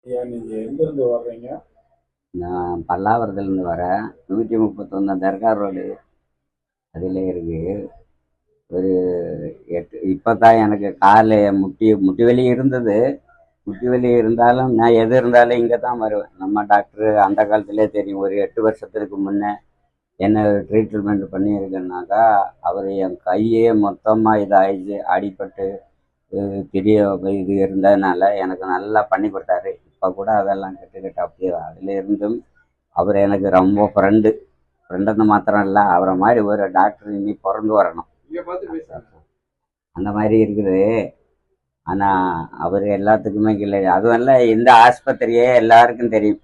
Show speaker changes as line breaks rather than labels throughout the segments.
ஐயா, நீங்க எங்கிருந்து வர்றீங்க?
நான் பல்லாவரத்துலேருந்து வரேன். 131 தர்கா ரோடு அதில் இருக்கு. ஒரு இப்போ தான் எனக்கு கால் முட்டி முட்டி வலி இருந்தது. முட்டி வலி இருந்தாலும் நான் எது இருந்தாலும் இங்கே தான் வருவேன். நம்ம டாக்டரு அந்த காலத்திலே தெரியும். ஒரு 8 வருஷத்துக்கு முன்னே என்ன ட்ரீட்மெண்ட் பண்ணியிருக்கேன்னாக்கா, அவர் என் கையே மொத்தமாக இதாகிடுச்சு, அடிபட்டு பெரிய இது இருந்ததுனால எனக்கு நல்லா பண்ணி கொடுத்தாரு. இப்போ கூட அதெல்லாம் கெட்டு அப்படியே அதில் இருந்தும் அவர் எனக்கு ரொம்ப ஃப்ரெண்டுன்னு மாத்திரம் இல்லை, அவரை மாதிரி ஒரு டாக்டர் இனி பிறந்து வரணும். அந்த மாதிரி இருக்குது. ஆனால் அவர் எல்லாத்துக்குமே இல்லை. அதுவும் இல்லை, இந்த ஆஸ்பத்திரியே எல்லாருக்கும் தெரியும்.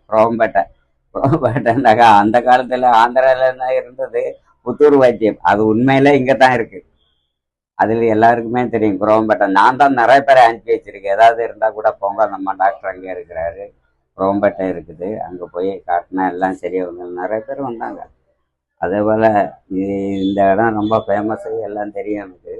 புரோம்பேட்டைனாக்கா அந்த காலத்தில் ஆந்திராவில் தான் இருந்தது புத்தூர் வைத்தியம். அது உண்மையிலே இங்கே தான் இருக்குது. அதில் எல்லாருக்குமே தெரியும் குரோம்பேட்டை. நான் தான் நிறைய பேரை அனுப்பி வச்சிருக்கேன். ஏதாவது இருந்தால் கூட போங்க, நம்ம டாக்டர் அங்கே இருக்கிறாரு, குரோம்பேட்டை இருக்குது, அங்கே போய் காட்டினா எல்லாம் சரியாகுங்க. நிறைய பேர் வந்தாங்க. அதே போல் இந்த இடம் ரொம்ப ஃபேமஸ்ஸு, எல்லாம் தெரியும் எனக்கு.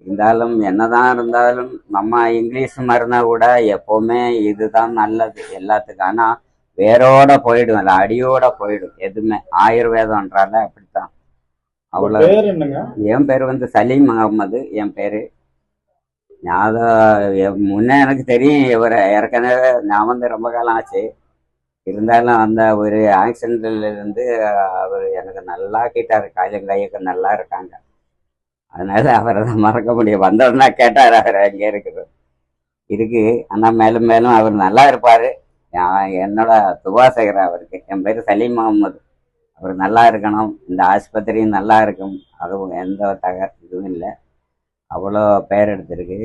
இருந்தாலும் என்னதான் இருந்தாலும் நம்ம இங்கிலீஷ் மருந்தா கூட எப்போவுமே இதுதான் நல்லது எல்லாத்துக்கும். ஆனால் வேரோட போயிடும், இல்லை அடியோட போயிடும் எதுவுமே. ஆயுர்வேதம்ன்றால அப்படித்தான்.
உங்க
அவ்வளோ.
பேர் என்னங்க?
என் பேர் வந்து சலீம் அகமது என் பேர். முன்னே எனக்கு தெரியும் இவரை ஏற்கனவே. நான் வந்து ரொம்ப காலம் ஆச்சு. இருந்தாலும் அந்த ஒரு ஆக்சிடென்ட்ல இருந்து அவர் எனக்கு நல்லா கேட்டார். காய்ச்சல் கையக்க நல்லா இருக்காங்க. அதனால அவரை தான் மறக்க முடியும். வந்தோடனே கேட்டார் அவர் எங்கே இருக்குது இருக்கு. ஆனால் மேலும் மேலும் அவர் நல்லா இருப்பார். என்னோட துவா செய்கிறேன் அவருக்கு. என் பேர் சலீம் அகமது. அவர் நல்லா இருக்கணும், இந்த ஆஸ்பத்திரியும் நல்லா இருக்கும். அதுவும் எந்த இதுவும் இல்லை. அவ்வளோ பெயர் எடுத்திருக்கு.